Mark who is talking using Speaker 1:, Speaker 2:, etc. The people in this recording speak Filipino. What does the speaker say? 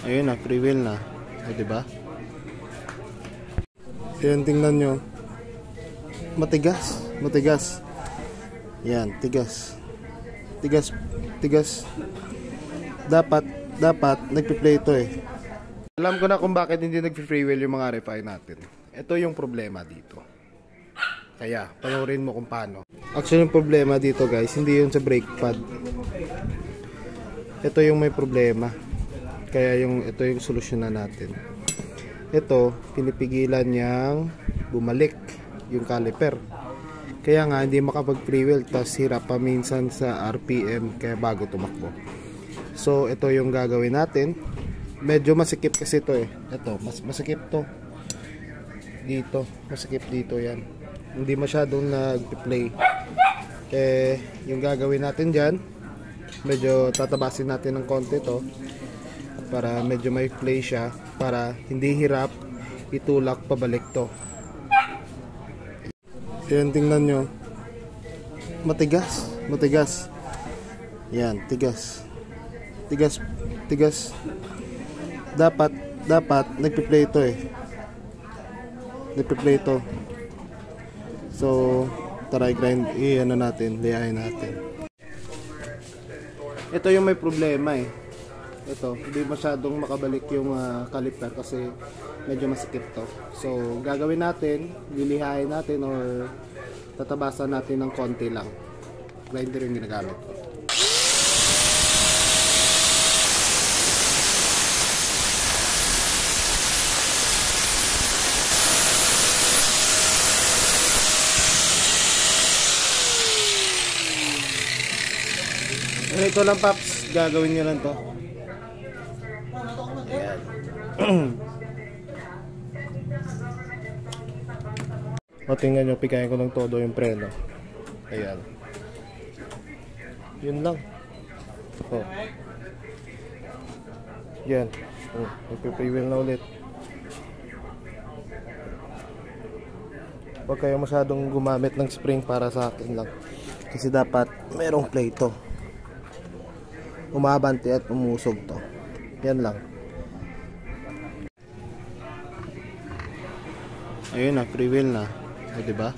Speaker 1: Ayun na, free wheel na. O, diba? Ayan, tingnan nyo. Matigas. Matigas. Yan, tigas. Tigas. Dapat nagpi-play ito eh. Alam ko na kung bakit hindi nagpi-free wheel yung mga RFI natin. Ito yung problema dito. Kaya, panoorin mo kung paano. Actually, yung problema dito guys, hindi yun sa brake pad. Ito yung may problema. Kaya ito yung solusyonan natin. Ito, pinipigilan niyang bumalik yung caliper. Kaya nga, hindi makapag-free wheel. Tapos hirap pa minsan sa RPM kaya bago tumakbo. So, ito yung gagawin natin. Medyo masikip kasi ito eh. Ito, masikip to. Dito, masikip dito yan. Hindi masyadong nag-play. Eh, yung gagawin natin dyan, medyo tatabasin natin ng konti to para medyo may play siya, para hindi hirap itulak pabalik to. Yan, tingnan nyo. Matigas. Yan, tigas. Dapat nagpi-play ito eh. Nagpi-play ito. So, tara i-grind, liyahin natin. Ito yung may problema eh. Ito, hindi masyadong makabalik yung caliper kasi medyo masikip to. So, gagawin natin, lilihain natin or tatabasan natin ng konti lang. Grinder yung ginagamit ko. Ito lang paps, gagawin nyo lang to. Ayan. O tingnan nyo, pigayin ko ng todo yung preno. Ayan. Yun lang. O. Yan. O, nagpe-free wheel na ulit. Huwag kayo masyadong gumamit ng spring para sa akin lang. Kasi dapat merong play to. Umabante at umusog to. Yan lang. Ayun na, free wheel na. O, diba?